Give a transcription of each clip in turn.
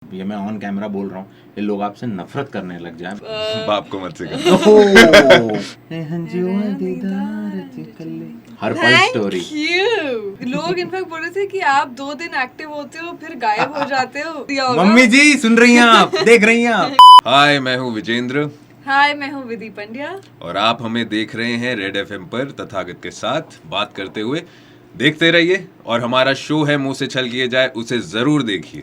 ये मैं on camera बोल रहा हूँ, ये लोग आपसे नफरत करने लग जाए। बाप को मत सिखा। हर पल स्टोरी। लोग इनफैक्ट बोल रहे थे कि आप 2 दिन एक्टिव होते हो फिर गायब हो जाते हो। मम्मी जी सुन रही हैं आप, देख रही हैं आप। हाय, मैं हूँ विजेंद्र हाय, मैं हूँ विधि पंड्या और आप हमें देख रहे हैं रेड एफएम पर तथागत के साथ बात करते हुए। देखते रहिए और हमारा शो है मुंह से छल किए जाए, उसे जरूर देखिए।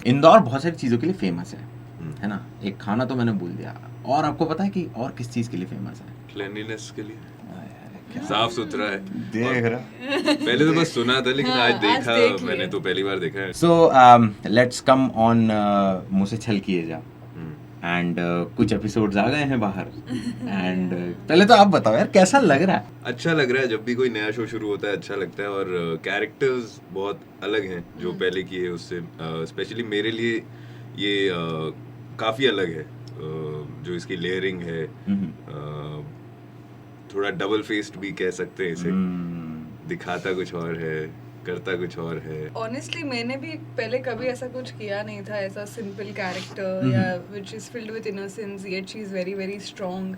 इंदौर बहुत सारी चीजों के लिए फेमस है ना। एक खाना तो मैंने बोल दिया, और आपको पता है कि और किस चीज के लिए फेमस है? क्लीनलीनेस के लिए, साफ सुथरा है। देख रहा। पहले तो बस सुना था, लेकिन हाँ, आज आज देखा। देख मैंने लिया। तो पहली बार देखा है। सो लेट्स कम ऑन मुंह से छल किए जा। एंड कुछ एपिसोड्स आ गए हैं बाहर। एंड पहले तो आप बताओ यार, कैसा लग रहा है? अच्छा लग रहा है, जब भी कोई नया शो शुरू होता है अच्छा लगता है। और कैरेक्टर्स बहुत अलग हैं जो पहले किए उससे। स्पेशली मेरे लिए ये काफ़ी अलग है। जो इसकी लेयरिंग है, थोड़ा डबल फेस्ड भी कह सकते हैं इसे। दिखाता कुछ और है, करता कुछ और है। ऑनेस्टली मैंने भी पहले कभी ऐसा कुछ किया नहीं था, ऐसा सिंपल कैरेक्टर या which is filled with innocence yet she is very very strong.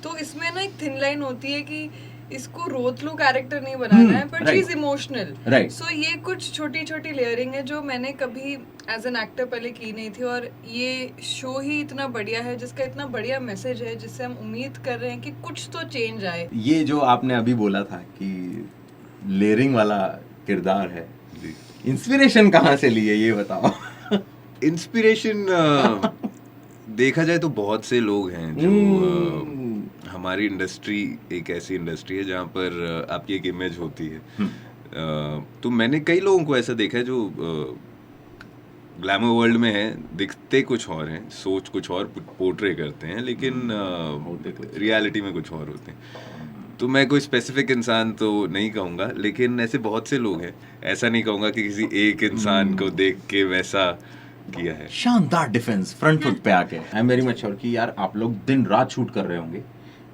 तो इसमें ना एक थिन लाइन होती है कि इसको रोतलू कैरेक्टर नहीं बनाना है, but she is emotional. Right. सो ये कुछ छोटी छोटी लेयरिंग है जो मैंने कभी एज एन एक्टर पहले की नहीं थी, और ये शो ही इतना बढ़िया है जिसका इतना बढ़िया मैसेज है, जिससे हम उम्मीद कर रहे हैं कि कुछ तो चेंज आए। ये जो आपने अभी बोला था कि लेयरिंग वाला किरदार है, इंस्पिरेशन कहाँ से ली है ये बताओ। इंस्पिरेशन देखा जाए तो बहुत से लोग हैं जो हमारी इंडस्ट्री एक ऐसी इंडस्ट्री है जहाँ पर आपकी एक इमेज होती है। तो मैंने कई लोगों को ऐसा देखा है जो ग्लैमर वर्ल्ड में है, दिखते कुछ और हैं, सोच कुछ और पोर्ट्रे करते हैं, लेकिन रियलिटी में कुछ और होते हैं। तो मैं कोई स्पेसिफिक इंसान तो नहीं कहूँगा, लेकिन ऐसे बहुत से लोग हैं। ऐसा नहीं कहूँगा कि किसी एक इंसान को देख के वैसा किया है। शानदार डिफेंस फ्रंट फुट पे आके। I am very much sure कि यार आप लोग दिन रात शूट कर रहे होंगे।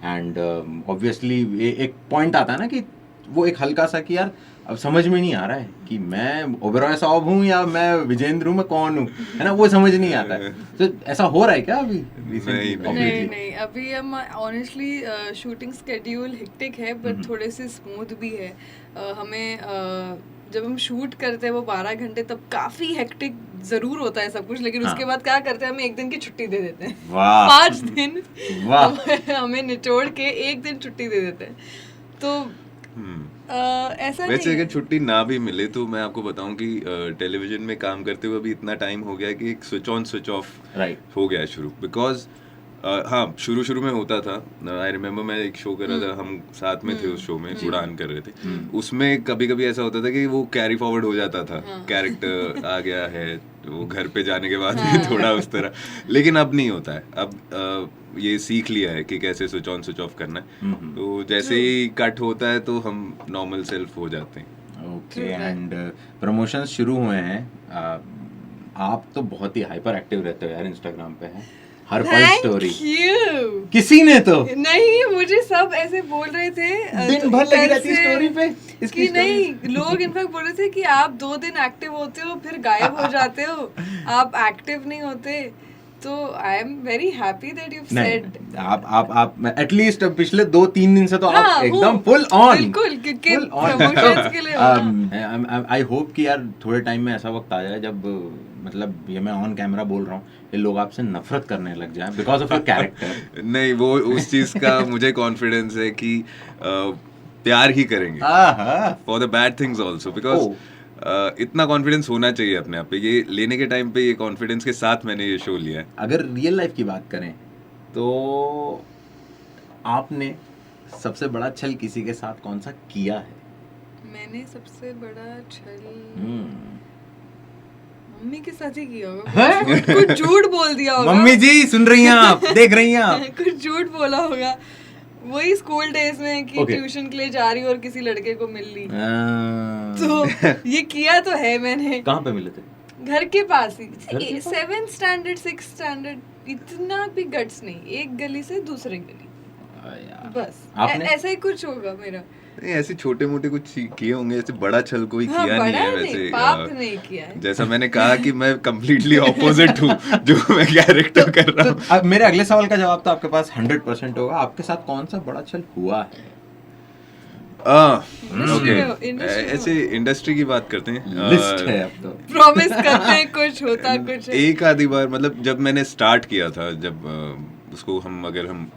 एंड ऑब्वियसली एक पॉइंट आता है ना कि वो एक हल्का सा कि यार अब समझ में नहीं आ रहा है कि मैं ओबेरॉय साहब हूँ या मैं विजेंद्र हूँ, मैं कौन हूँ, है ना, वो समझ नहीं आता है। तो ऐसा हो रहा है क्या अभी? नहीं, अभी हम ऑनेस्टली शूटिंग स्केड्यूल हेक्टिक है, बट थोड़े से स्मूथ भी है। हमें जब हम शूट करते हैं वो 12 घंटे, तब काफी हेक्टिक जरूर होता है सब कुछ, लेकिन उसके बाद क्या करते हैं, हमें 1 दिन की छुट्टी दे देते हैं। 5 दिन हमें निचोड़ के 1 दिन छुट्टी दे देते हैं। तो ऐसा वैसे नहीं अगर छुट्टी ना भी मिले तो मैं आपको बताऊं कि टेलीविजन में काम करते हुए अभी इतना टाइम हो गया कि एक स्विच ऑन स्विच ऑफ हो गया शुरू। बिकॉज हाँ, शुरू में होता था। आई रिमेम्बर मैं एक शो कर रहा था, हम साथ में थे उस शो में, उड़ान कर रहे थे। उसमें कभी कभी ऐसा होता था कि वो कैरी फॉरवर्ड हो जाता था। कैरेक्टर आ गया है, वो घर पे जाने के बाद भी थोड़ा उस तरह। लेकिन अब नहीं होता है। अब ये सीख लिया है कि कैसे स्विच ऑन स्विच ऑफ करना है। तो जैसे ही कट होता है तो हम नॉर्मल सेल्फ हो जाते हैं। ओके। एंड प्रमोशंस शुरू हुए हैं। आप तो बहुत ही हाइपर एक्टिव रहते हो यार, इंस्टाग्राम पे है हर पल स्टोरी। किसी ने तो नहीं, मुझे सब ऐसे बोल रहे थे दिन भर लगी रहती स्टोरी पे कि नहीं, लोग इनफैक्ट बोल रहे थे कि आप 2 दिन एक्टिव होते हो फिर गायब हो जाते हो, आप एक्टिव नहीं होते। तो I am very happy that you said. आप एटलीस्ट पिछले 2-3 दिन से तो आप एकदम फुल ऑन। बिल्कुल, क्योंकि प्रमोशंस के लिए आई होप कि यार थोड़े टाइम में ऐसा वक्त आ जाए जब मतलब ये मैं ऑन कैमरा बोल रहा हूँ, ये लोग आपसे नफरत करने लग जाए बिकॉज ऑफ योर कैरेक्टर। नहीं, वो उस चीज का मुझे कॉन्फिडेंस है कि प्यार ही करेंगे for the bad things also. Because इतना कॉन्फिडेंस होना चाहिए अपने आप पे। ये लेने के टाइम पे ये कॉन्फिडेंस के साथ मैंने ये शो लिया है। अगर रियल लाइफ की बात करें तो आपने सबसे बड़ा छल किसी के साथ कौन सा किया है? मैंने सबसे बड़ा छल मम्मी के साथ ही किया होगा। कुछ झूठ बोल दिया होगा। मम्मी जी सुन रही हैं आप, देख रही हैं आप। कुछ झूठ बोला होगा, वही स्कूल डेज में कि ट्यूशन के लिए जा रही और किसी लड़के को मिल ली। तो ये किया तो है मैंने। कहाँ पे मिले थे? घर के पास ही। 7th स्टैंडर्ड 6th स्टैंडर्ड, इतना भी गट्स नहीं, एक गली से दूसरे गली, बस ऐसा ही कुछ होगा मेरा। नहीं, ऐसे छोटे मोटे कुछ किए होंगे, ऐसे बड़ा छल कोई हाँ, किया नहीं बड़ा है नहीं, वैसे। पाप नहीं किया है। जैसा मैंने कहा कि मैं कम्प्लीटली ऑपोजिट हूँ जो मैं कैरेक्टर कर रहा हूँ। अब मेरे अगले सवाल का जवाब तो आपके पास 100% होगा। आपके साथ कौन सा बड़ा छल हुआ है? ओके, industry ऐसे इंडस्ट्री की बात करते हैं। लिस्ट है अब तो। प्रॉमिस करते हैं कुछ होता कुछ है। एक आधी बार, मतलब जब मैंने स्टार्ट किया था, जब उसको अगर हम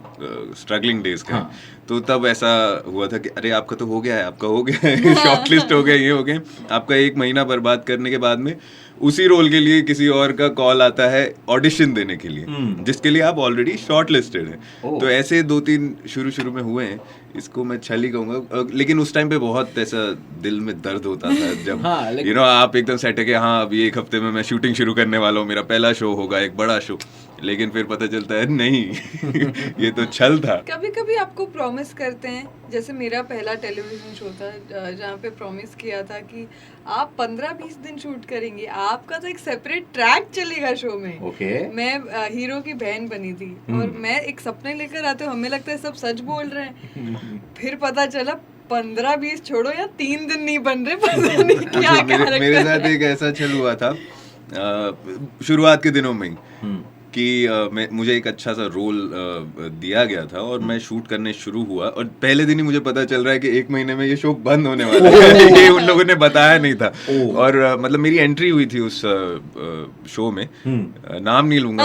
स्ट्रगलिंग डेज का, हाँ। तो तब ऐसा हुआ था कि अरे आपका तो हो गया है, आपका हो गया है, शॉर्टलिस्ट हो गया, ये हो गया, आपका 1 महीना बर्बाद करने के बाद में उसी रोल के लिए किसी और का कॉल आता है ऑडिशन देने के लिए, जिसके लिए आप ऑलरेडी शॉर्टलिस्टेड हैं। ओह। तो ऐसे 2-3 शुरू में हुए हैं। इसको मैं छल ही कहूंगा, लेकिन उस टाइम पे बहुत ऐसा दिल में दर्द होता था जब हाँ, लेकिन- आप एकदम सेट है कि हाँ अभी 1 हफ्ते में मैं शूटिंग शुरू करने वाला हूँ, मेरा पहला शो होगा, एक बड़ा शो, लेकिन फिर पता चलता है नहीं ये तो छल था। कभी कभी आपको प्रॉमिस करते हैं, जैसे मेरा पहला टेलीविजन शो था जहाँ पे प्रॉमिस किया था कि आप 15-20 दिन शूट करेंगे, आपका तो एक सेपरेट ट्रैक चलेगा शो में। ओके। मैं हीरो की बहन बनी थी और मैं एक सपने लेकर आते हूँ, हमें लगता है सब सच बोल रहे हैं, फिर पता चला 15-20 छोड़ो या 3 दिन नहीं बन रहे, पता नहीं क्या मेरे साथ एक ऐसा छल हुआ था शुरुआत के दिनों में ही, कि मुझे एक अच्छा सा रोल दिया गया था और मैं शूट करने शुरू हुआ, और पहले दिन ही मुझे पता चल रहा है कि 1 महीने में ये शो बंद होने वाला है। ये उन लोगों ने बताया नहीं था। और मतलब मेरी एंट्री हुई थी उस शो में, नाम नहीं लूंगा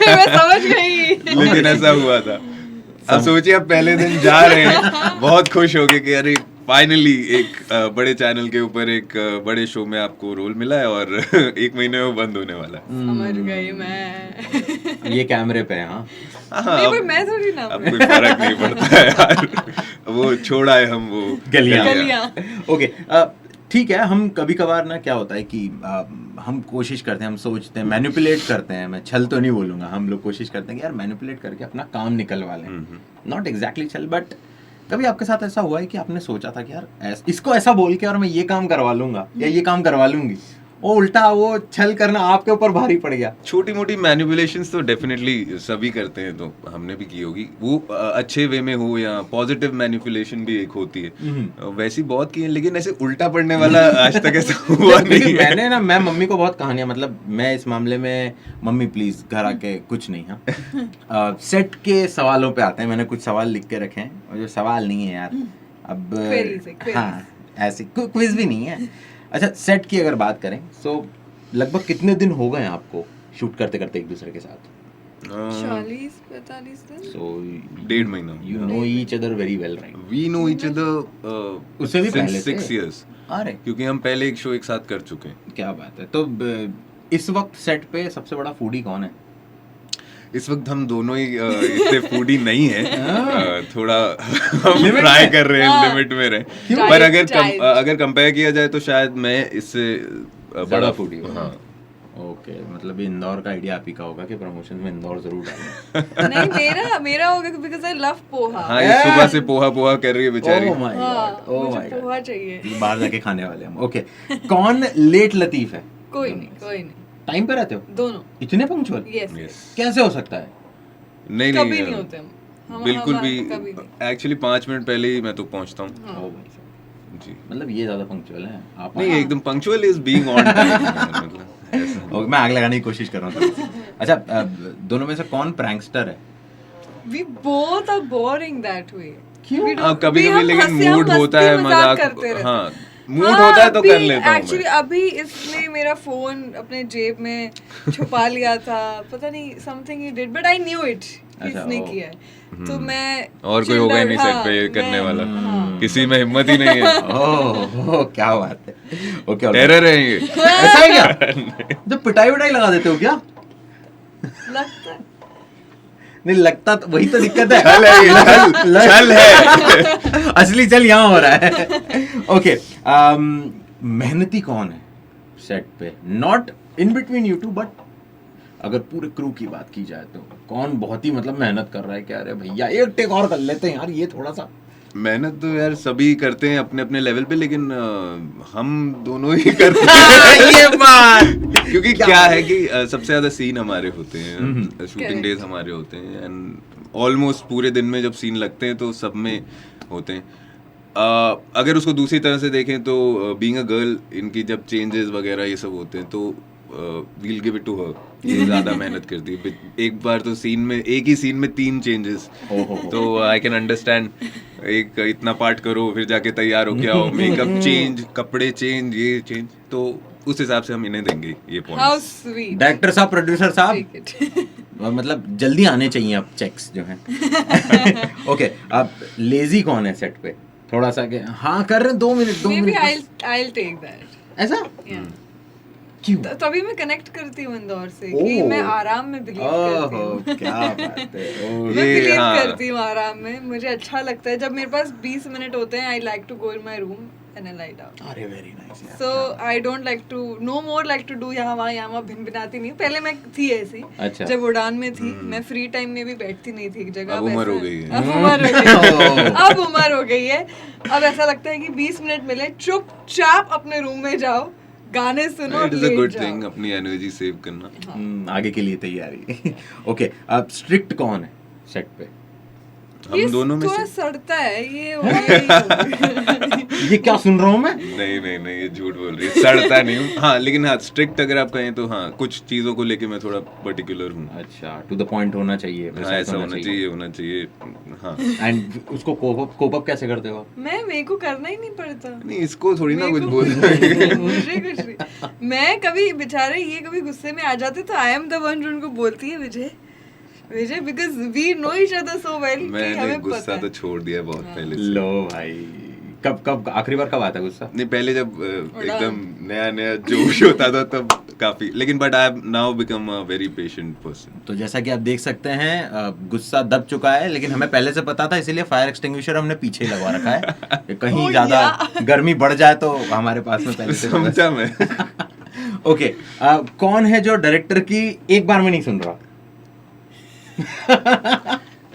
मैं समझ गई। लेकिन ऐसा हुआ था। अब सोचिए, आप पहले दिन जा रहे हैं, बहुत खुश हो गए कि अरे फाइनली एक बड़े चैनल के ऊपर एक बड़े शो में आपको रोल मिला है, और 1 महीने में बंद होने वाला है। समझ गई मैं। ये कैमरे पे है, हाँ। नहीं, पर मैं थोड़ी ना। अब कोई फर्क नहीं पड़ता है यार, वो छोड़ा है हम वो गलियां। ओके, ठीक है। हम कभी कभार ना, क्या होता है कि हम कोशिश करते हैं, हम सोचते हैं, मैनिपुलेट करते हैं, मैं छल तो नहीं बोलूंगा, हम लोग कोशिश करते हैं कि यार मैनिपुलेट करके अपना काम निकलवा लें। नॉट एग्जैक्टली छल, बट कभी आपके साथ ऐसा हुआ है कि आपने सोचा था कि यार इसको ऐसा बोल के और मैं ये काम करवा लूंगा या ये काम करवा लूंगी, वो उल्टा वो छल करना आपके ऊपर भारी पड़ गया? छोटी मोटी मैनिपुलेशंस तो डेफिनेटली सभी करते हैं, तो हमने भी की होगी, वो अच्छे वे में हो या पॉजिटिव मैनिपुलेशन भी एक होती है, वैसी बहुत की है, लेकिन ऐसे उल्टा पड़ने वाला आज तक ऐसा हुआ नहीं है। मैं मम्मी को बहुत कहानियां, मतलब मैं इस मामले में, मम्मी प्लीज घर आके कुछ नहीं, हाँ सेट के सवालों पे आते हैं, मैंने कुछ सवाल लिख के रखे हैं, और जो सवाल नहीं है यार अब, हाँ ऐसे क्विज भी नहीं है। अच्छा, सेट की अगर बात करें तो लगभग कितने दिन हो गए आपको शूट करते करते एक दूसरे के साथ? 40-45 दिन। So 1.5 महीना। You know each other very well, right? We know each other उससे भी पहले से? 6 years, अरे क्योंकि हम पहले एक शो एक साथ कर चुके हैं। क्या बात है। तो इस वक्त सेट पे सबसे बड़ा फूडी कौन है? इस वक्त हम दोनों ही इतने फूडी नहीं है, थोड़ा हम Limit ट्राई में? कर रहे हैं, हाँ। लिमिट में रहे, Diet, पर diet। अगर कंपेयर किया जाए तो शायद मैं इससे बड़ा foodie हूँ। हाँ। ओके, मतलब इंदौर का आइडिया आप ही का होगा कि प्रमोशन में इंदौर जरूर डालें। नहीं, मेरा होगा बिकॉज़ आई लव पोहा। हाँ, ये सुबह से पोहा कर रही है बेचारी। ओह माय गॉड, ओह मुझे माय गॉड, पोहा चाहिए। बाहर जाके खाने वाले हम। ओके, कौन लेट लतीफ है? कोई नहीं। टाइम पे रहते हो दोनों। इतने पंक्चुअल? यस। कैसे हो सकता है? नहीं कभी नहीं होते हम। बिल्कुल भी। कभी नहीं। एक्चुअली 5 मिनट पहले ही मैं तो पहुंचता हूँ। हाँ। ओ भाई साहब, जी, मतलब ये ज्यादा पंक्चुअल है आप? नहीं एकदम punctual is being on time, मतलब ऐसा। ओके, मैं आग लगाने की कोशिश कर रहा हूँ। अच्छा, दोनों में से कौन प्रैंकस्टर है? We both are boring that way. क्यों? We don't- कभी हम लेकिन हंसी- हम मूड होता मस्ती है, मजाक मजाक, करते रहते हाँ हैं। मूड हाँ, होता है तो अभी कर लेता हूँ एक्चुअली मैं। अभी इसने मेरा फोन अपने जेब में छुपा लिया था, पता नहीं something he did, but I knew it इसने ओ। किया है, तो मैं और कोई होगा ही नहीं सेट पे ये करने वाला, किसी में हिम्मत ही नहीं है। ओह, क्या बात है। ओके, टेरर है ये। ऐसा है क्या? जब पिटाई विटाई लगा देते हो क्या? लगता है नहीं लगता, तो वही तो दिक्कत है। छल है ये, छल है। असली छल यहाँ हो रहा है। ओके, मेहनती कौन है सेट पे? Not in between you two, but अगर पूरे क्रू की बात की जाए तो कौन बहुत ही मतलब मेहनत कर रहा है? क्या अरे भैया एक टेक और कर लेते हैं यार, ये थोड़ा सा। मेहनत तो यार सभी करते हैं अपने अपने लेवल पे, लेकिन हम दोनों ही करते हैं। ये बात, क्योंकि क्या है कि सबसे ज्यादा सीन हमारे होते हैं, शूटिंग डेज हमारे होते हैं, एंड ऑलमोस्ट पूरे दिन में जब सीन लगते हैं तो सब में होते हैं। अगर उसको दूसरी तरह से देखें तो बीइंग अ गर्ल इनकी जब चेंजेस वगैरह ये सब होते हैं तो we'll give it to her, ये ज़्यादा मेहनत करती है। एक बार तो सीन में, एक ही सीन में 3 चेंजेस, तो आई कैन अंडरस्टैंड। एक इतना पार्ट करो, फिर जाके तैयार हो क्या हो, मेकअप चेंज, कपड़े चेंज, ये चेंज, तो उस हिसाब से हम इन्हें देंगे ये हाउ पॉइंट्स। स्वीट। डायरेक्टर साहब, प्रोड्यूसर साहब, Take it. मतलब जल्दी आने चाहिए अब चेक्स जो हैं। ओके, अब लेजी कौन है सेट पे? थोड़ा सा के हाँ कर रहे हैं, 2 minute 2 Maybe minute I'll take that. ऐसा Yeah. क्यों? तभी मैं कनेक्ट करती हूँ इंदौर से ओह। कि मैं आराम में बिलीव करती ओहो, हूँ। क्या बात है। ओह, मैं ये, बिलीव हाँ। करती हूँ आराम में, मुझे अच्छा लगता है जब मेरे पास 20 मिनट होते हैं। I like to go in my room and I light out. अरे वेरी नाइस यार। So I don't like to, no more like to do यहाँ वहाँ भिनभिनाती नहीं। पहले मैं थी ऐसी, अच्छा। जब उड़ान में थी मैं फ्री टाइम में भी बैठती नहीं थी एक जगह। अब उम्र वैसा- हो गई है। अब उम्र हो गई है। अब उम्र हो गई है। अब ऐसा लगता है कि 20 मिनट मिले, चुपचाप अपने रूम में जाओ, गाने सुनो और it is a let good जाओ। थिंग, अपनी एनर्जी सेव करना। आगे के लिए तैयारी। ओके, अब स्ट्रिक्ट कौन है सेट पे? ये हम दोनों में थोड़ा से सड़ता है ये हो गया। ये क्या सुन रहा हूँ मैं? नहीं ये झूठ बोल रही है, सड़ता नहीं हूँ। हाँ, लेकिन हाँ, स्ट्रिक्ट अगर आप कहें तो हाँ, कुछ चीजों को लेके मैं थोड़ा पर्टिकुलर हूँ। अच्छा, टू द पॉइंट होना चाहिए, हाँ, ऐसा होना चाहिए। हाँ, एंड उसको कोप अप कैसे करते हो आप? मेरे को करना ही नहीं पड़ता। नहीं इसको थोड़ी ना कुछ मेरे बोल को- मुझे कुछ नहीं। मैं कभी बेचारे ये कभी गुस्से में आ जाते तो आई एम द वन जो उनको बोलती है Vijay because we know each other so well कि मैंने हमें गुस्सा पता तो है। छोड़ दिया बहुत पहले से। लो भाई, कब आखिरी बार कब आता गुस्सा? नहीं, पहले जब एकदम नया जोश होता था तब काफी, लेकिन but I have now become a very patient person. तो जैसा कि आप देख सकते हैं, गुस्सा दब चुका है, लेकिन हमें पहले से पता था, इसीलिए फायर एक्सटिंग्विशर हमने पीछे ही लगवा रखा है कि कहीं Oh, ज्यादा yeah. गर्मी बढ़ जाए तो हमारे पास में पहले से समझा मैं। ओके, कौन है जो डायरेक्टर की एक बार में नहीं सुन रहा?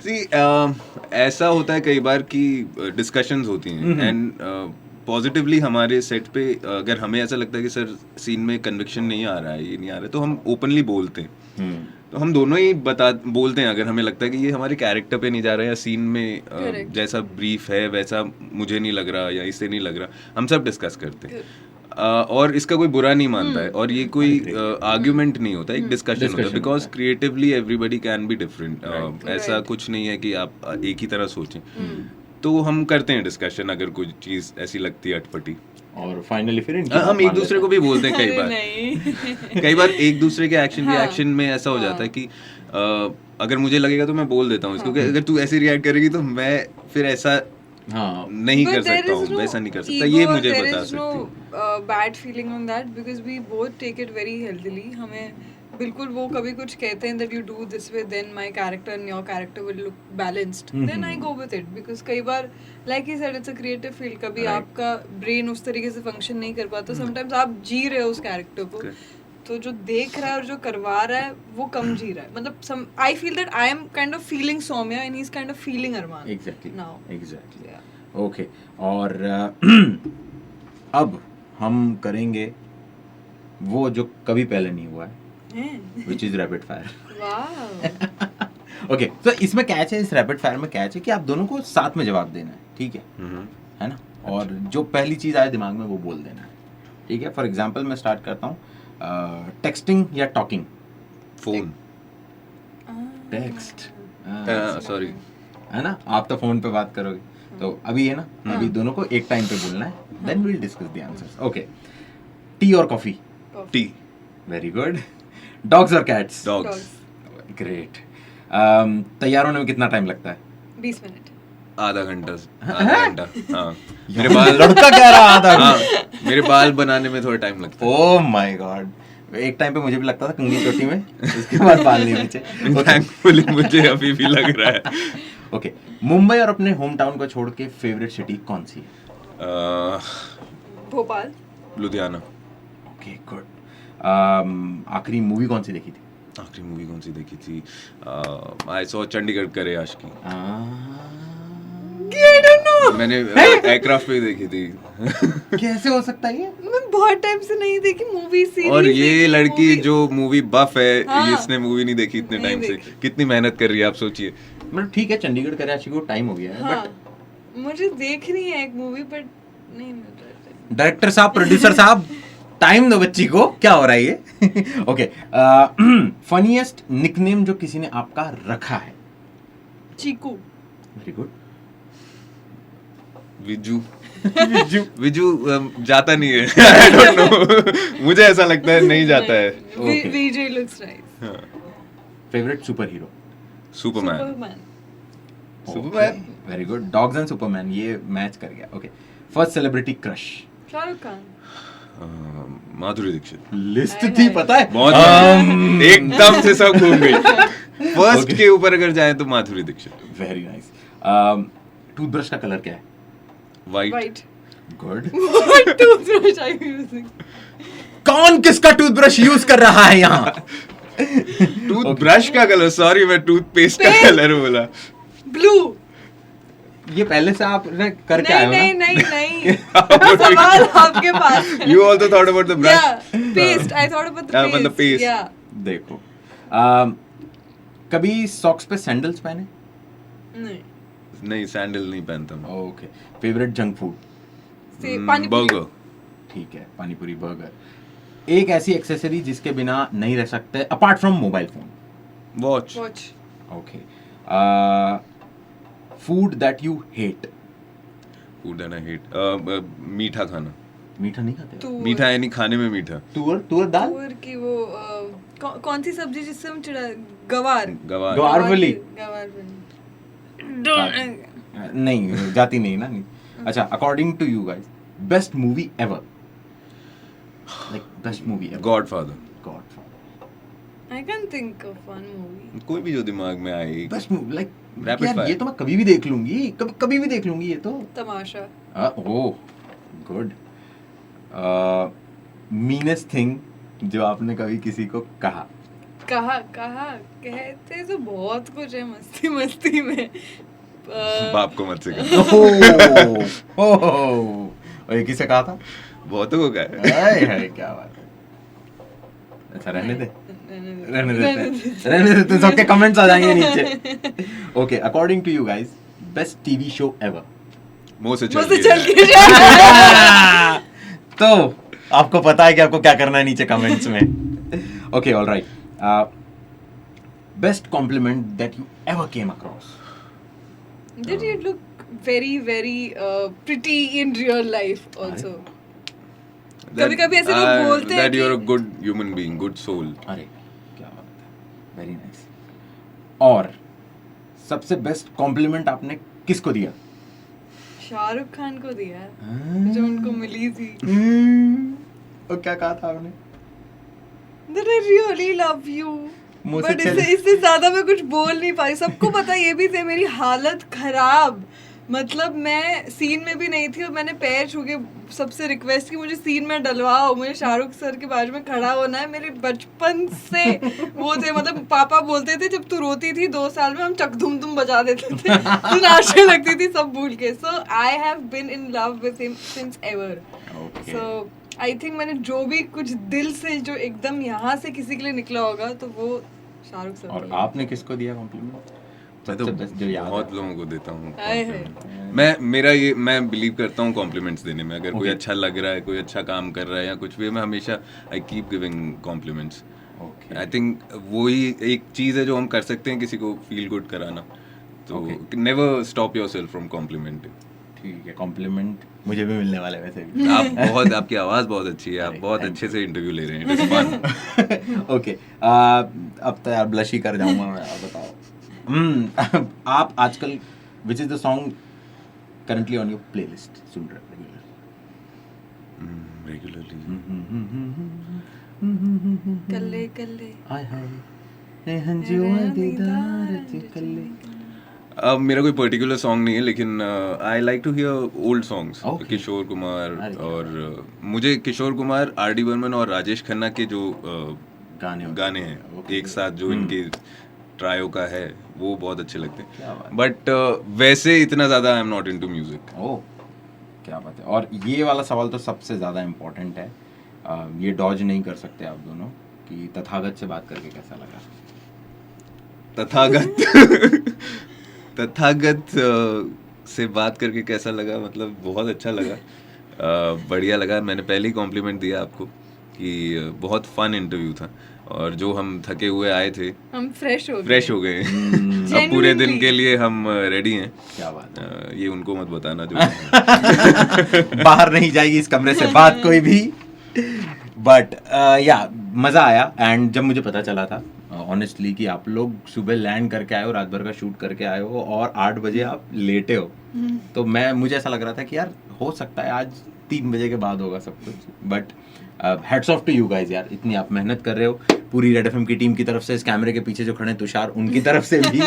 See, ऐसा होता है कई बार कि डिस्कशंस होती हैं एंड पॉजिटिवली हमारे सेट पे अगर हमें ऐसा लगता है कि सर सीन में कन्विक्शन नहीं आ रहा है, ये नहीं आ रहा है, तो हम ओपनली बोलते हैं। तो हम दोनों ही बोलते हैं अगर हमें लगता है कि ये हमारे कैरेक्टर पे नहीं जा रहा है या सीन में Correct. जैसा ब्रीफ है वैसा मुझे नहीं लग रहा या इससे नहीं लग रहा, हम सब डिस्कस करते हैं। और इसका कोई बुरा नहीं मानता है और ये कोई आर्ग्यूमेंट नहीं होता, एक डिस्कशन होता है, because creatively everybody can be different. ऐसा Right. कुछ नहीं है कि आप एक ही तरह सोचें। तो हम करते हैं डिस्कशन अगर कोई चीज़ ऐसी लगती है अटपटी। और फाइनली फिर इनकी हम बात एक मान दूसरे लेते को भी बोलते हैं कई अरे बार। नहीं। कई बार एक दूसरे के एक्शन हाँ, रिएक्शन में ऐसा हो जाता है कि अगर मुझे लगेगा तो मैं बोल देता हूँ इसको कि अगर तू ऐसे रिएक्ट करेगी तो मैं फिर ऐसा हैं। हाँ, नहीं But कर there सकता is हूँ, no वैसा नहीं कर सकता, ego, ये मुझे there बता is सकती हूँ। no bad feeling on that because we both take it very healthily. हमें बिल्कुल वो कभी कुछ कहते हैं that you do this way then my character and your character will look balanced, then I go with it because कई बार like he said it's a creative field, कभी Right. आपका brain उस तरीके से function नहीं कर पाता, sometimes आप जी रहे हो उस character को, तो जो देख रहा है और जो करवा रहा है वो कम जी रहा है। मतलब I feel that I am kind of feeling Soumya and he's kind of feeling Arman exactly now. Exactly. Yeah. Okay, और अब हम करेंगे वो जो कभी पहले नहीं हुआ है, which is rapid fire. Wow. Okay, तो इसमें कैच है, इस रैपिड फायर में कैच है कि आप दोनों को साथ में जवाब देना है, ठीक है? है ना? और जो पहली चीज आए दिमाग में वो बोल देना है, ठीक है? फॉर एग्जाम्पल मैं स्टार्ट करता हूँ, टेक्सटिंग या टॉकिंग? फोन। Text, sorry. है ना? आप तो फोन पे बात करोगे, तो अभी है ना, अभी दोनों को एक टाइम पे बोलना है, then will discuss the answers. Okay, tea और coffee? Tea. Very good. Dogs और कैट्स? डॉग्स। ग्रेट। तैयार होने में कितना टाइम लगता है? 20 मिनट। आधा घंटा। हाँ, मेरे यार, बाल लड़का कह रहा आधा हाँ, घंटा। मेरे बाल बनाने में थोड़ा टाइम लगता है। ओह माय गॉड, एक टाइम पे मुझे भी लगता था कंघी चोटी में, उसके बाद बाल नहीं नीचे। थैंकफुली मुझे अभी भी लग रहा है। ओके, मुंबई और अपने होम टाउन को छोड़ के फेवरेट सिटी कौन सी है? भोपाल। लुधियाना। Okay good. आखिरी मूवी कौन सी देखी थी? आखिरी मूवी कौन सी देखी थी? आई सॉ चंडीगढ़ करे आशिकी। I don't know. मैंने एयरक्राफ्ट पे देखी थी। कैसे हो सकता है ये? मैं बहुत टाइम से नहीं देखी मूवी सीरीज। और ये लड़की जो मूवी बफ है, हाँ। इसने मूवी नहीं देखी इतने नहीं टाइम से, देखी। कितनी मेहनत कर रही है आप सोचिए। मतलब ठीक है, चंडीगढ़ कराची को टाइम हो गया है, हाँ बट मुझे देखनी है एक मूवी बट नहीं मिल रहा है। डायरेक्टर साहब, प्रोड्यूसर साहब, टाइम दो बच्ची को, क्या हो रहा है ये? ओके, फनीएस्ट निकनेम जो किसी ने आपका रखा है? चीकू। Very good. विजू विजू जाता नहीं है। I don't know. मुझे ऐसा लगता है नहीं जाता है। Okay. VJ looks nice. Favourite superhero? Superman. Superman. Superman. Very good. Dogs and Superman, ये मैच कर गया। Okay, first celebrity crush? Shahrukh Khan. Madhuri Dixit. List hi, थी, हाय। पता है? बहुत एकदम से सब घूम गई। First Okay. के ऊपर अगर जाए तो Madhuri Dixit. Very nice. Toothbrush का कलर क्या है? White. White. Good. What toothbrush are you using? कौन किसका टूथब्रश यूज कर रहा है यहाँ? टूथब्रश का कलर, सॉरी मैं टूथपेस्ट का Paste. कलर बोला। Blue. ये पहले से आपने करके आए नहीं हो नहीं ना? नहीं नहीं। सवाल आपके पास है। You also thought about the brush? Yeah, paste. I thought about the Yeah, about the paste. paste. Yeah. देखो, कभी सॉक्स पे सैंडल्स पहने? नहीं। नहीं, सैंडल नहीं पहनता मैं। Okay, favourite junk food? से पानी पूरी। बर्गर। ठीक है, पानी पूरी, बर्गर। एक ऐसी एक्सेसरी जिसके बिना नहीं रह सकते apart from mobile phone? Watch. Watch. Okay, food that you hate? Food and I hate मीठा खाना। मीठा नहीं खाते? तूर। मीठा यानी खाने में मीठा। तुअर दाल? तूर की वो कौन सी सब्जी जिससे हम चिढ़ा गवार। गवार। गवारवली? गवारवली। नहीं, जाती नहीं ना, नहीं। अच्छा, according to you guys, best movie ever? Like best movie ever? Godfather. Godfather. I can't think of one movie. कोई भी जो दिमाग में आए। बेस्ट मूवी लाइक Rapid यार, fire. ये तो मैं कभी भी देख लूंगी, कभी भी देख लूंगी ये तो। Tamasha. Oh good. Meanest thing जो आपने कभी किसी को कहा? कहा कहते तो बहुत कुछ है मस्ती मस्ती में। बाप को मत सिखा। ओह, और ये किसे कहा था? बहुतों को कहा है। हाय हाय, क्या बात है। अच्छा, रहने दे, रहने दे, सबके कमेंट्स आ जाएंगे नीचे। Okay, according to you guys, best TV show ever? मुंह से मुझसे चल चल के के जा। तो आपको पता है कि आपको क्या करना है नीचे कमेंट्स में। Okay, alright. Best compliment that you ever came across? Did you look very pretty in real life also? कभी-कभी ऐसे लोग बोलते हैं that you're a कि- good human being, good soul. अरे क्या बात है, वेरी नाइस। और सबसे बेस्ट कॉम्प्लीमेंट आपने किसको दिया? शाहरुख खान को दिया हाँ। जो उनको मिली थी। और क्या कहा था आपने? That I really love you. मुंह से But चल- इससे ज्यादा मैं कुछ बोल नहीं पाई। सबको पता ये भी थे मेरी हालत खराब। मतलब मैं सीन में भी नहीं थी और मैंने पैर छू के सबसे रिक्वेस्ट की, मुझे सीन में डलवाओ, मुझे शाहरुख सर के बाजू में खड़ा होना है। मेरे बचपन से वो थे, मतलब पापा बोलते थे जब तू रोती थी 2 साल में हम चक धुम धुम बजा देते थे, तू नाचने लगती थी सब भूल के। So I have been in love with him since ever. Okay. So I think मैंने जो भी कुछ दिल से जो एकदम यहाँ से किसी के लिए निकला होगा तो वो शाहरुख सर। और आपने किसको दिया कॉम्प्लीमेंट? मैं तो सबसे best जो याद बहुत है। लोगों को देता हूँ हाय compliment। मैं बिलीव करता हूँ कॉम्प्लीमेंट्स देने में। अगर कोई Okay. अच्छा लग रहा है, कोई अच्छा काम कर रहा है या कुछ भी, मैं हमेशा I keep giving compliments. Okay. I think वही एक चीज़ है जो हम कर सकते हैं किसी को फील गुड कराना। तो Okay. Never stop yourself from complimenting. ठीक है, कॉम्प्लीमेंट मुझे भी मिलने वाले वैसे भी। आपकी आवाज़ बहुत अच्छी है, आप बहुत अच्छे से इंटरव्यू ले रहे हैं। It is fun. ओके, अब तो यार ब्लश ही कर जाऊंगा मैं, आप बताओ। आप आजकल which is the song currently on your playlist सुन रहे हो रेगुलरली कल्ले कल्ले हाय हाय ए हंजुआ दीदार च कल्ले? अब मेरा कोई पर्टिकुलर सॉन्ग नहीं है, लेकिन I like to hear old songs. Okay. Kishore Kumar अरे क्या और मुझे किशोर कुमार, आर.डी. बर्मन और राजेश खन्ना के जो गाने हैं Okay. एक साथ जो इनके ट्रायो का है वो बहुत अच्छे लगते क्या बात हैं। बट वैसे इतना ज़्यादा I am not into music. Oh क्या बात है। और ये वाला सवाल तो सबसे ज़्यादा इम्पोर्टेंट है, ये डॉज नहीं कर सकते आप दोनों, कि तथागत से बात करके कैसा लगा? तथागत तथागत से बात करके कैसा लगा? मतलब बहुत अच्छा लगा, बढ़िया लगा। मैंने पहले ही कॉम्प्लीमेंट दिया आपको कि बहुत फन इंटरव्यू था, और जो हम थके हुए आए थे हम फ्रेश हो गए अब पूरे दिन के लिए हम रेडी हैं। क्या बात है। ये उनको मत बताना जो बाहर नहीं जाएगी इस कमरे से बात कोई भी, बट या मज़ा आया। एंड जब मुझे पता चला था ऑनेस्टली कि आप लोग सुबह लैंड करके आए हो, रात भर का शूट करके आए हो और 8 बजे आप लेटे हो, तो मुझे ऐसा लग रहा था कि यार हो सकता है आज 3 बजे के बाद होगा सब कुछ, but heads off to you guys यार, इतनी आप मेहनत कर रहे हो। पूरी रेड एफएम की टीम की तरफ से, इस कैमरे के पीछे जो खड़े हैं तुषार, उनकी तरफ से भी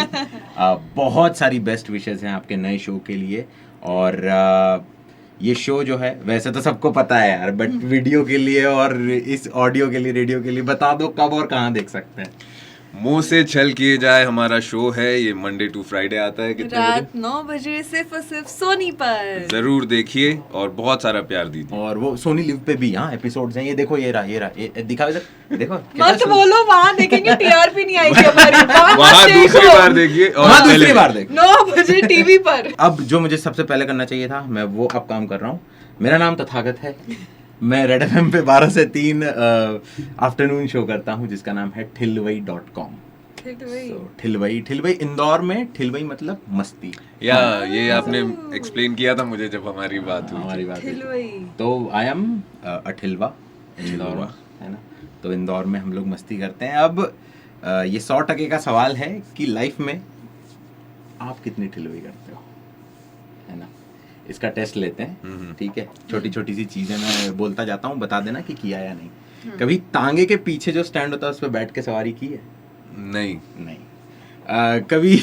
बहुत सारी बेस्ट विशेस हैं आपके नए शो के लिए। और ये शो जो है वैसे तो सबको पता है यार, बट वीडियो के लिए और इस ऑडियो के लिए, रेडियो के लिए बता दो कब और कहाँ देख सकते हैं। मुंह से छल किए जाए हमारा शो है, ये मंडे टू फ्राइडे आता है। कितने बजे? रात 9 बजे सिर्फ और सिर्फ सोनी पर। जरूर देखिए और बहुत सारा प्यार दीजिए। और वो सोनी लिव पे भी यहाँ एपिसोड्स हैं, ये देखो, ये रहा दिखाओ इधर, देखो मत बोलो, वहाँ देखेंगे टीआरपी नहीं आएगी हमारी। वहाँ दूसरी बार देखिए और वहाँ दूसरी बार देख 9 बजे टीवी पर। अब जो मुझे सबसे पहले करना चाहिए था, मैं वो अब काम कर रहा हूँ। मेरा नाम तथागत है, मैं रेड एफएम पे 12 से 3 आफ्टरनून शो करता हूँ जिसका नाम है ठिलवई.com। ठिलवई इंदौर में, ठिलवई मतलब मस्ती। या ये आपने एक्सप्लेन किया था मुझे जब हमारी बात हुई। हमारी बात ठिलवई। तो आई एम अठिलवा, इंदौर है ना, तो इंदौर में हम लोग मस्ती करते हैं। अब ये 100% का सवाल है कि लाइफ में आप कितनी ठिलवई करते हो, है ना, इसका टेस्ट लेते हैं। ठीक है, छोटी छोटी सी चीजें मैं बोलता जाता हूँ, बता देना कि किया या नहीं। कभी तांगे के पीछे जो स्टैंड होता है उस पर बैठ के सवारी की है? नहीं। कभी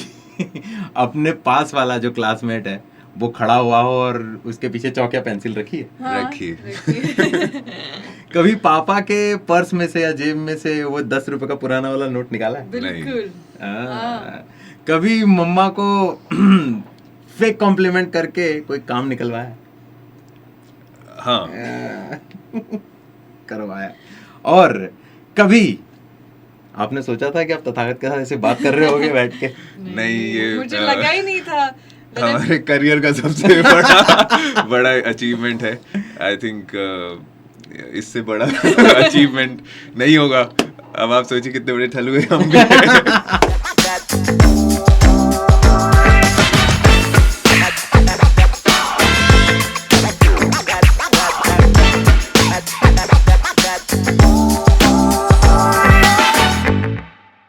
अपने पास वाला जो क्लासमेट है वो खड़ा हुआ हो और उसके पीछे चौक या पेंसिल रखी है? हाँ, रखी। कभी पापा के पर्स में से या जेब में से वो 10 रुपए का पुराना वाला नोट निकाला है? बिल्कुल। कभी मम्मा को फेक कॉम्प्लीमेंट करके कोई काम निकलवाया है? हाँ। करवाया। और कभी आपने सोचा था कि आप तथागत के साथ ऐसे बात कर रहे होगे बैठ के? नहीं, ये मुझे लगा ही नहीं था। हमारे करियर का सबसे बड़ा अचीवमेंट है। आई थिंक इससे बड़ा अचीवमेंट नहीं होगा। अब आप सोचिए कितने बड़े ठल हुए हम भी।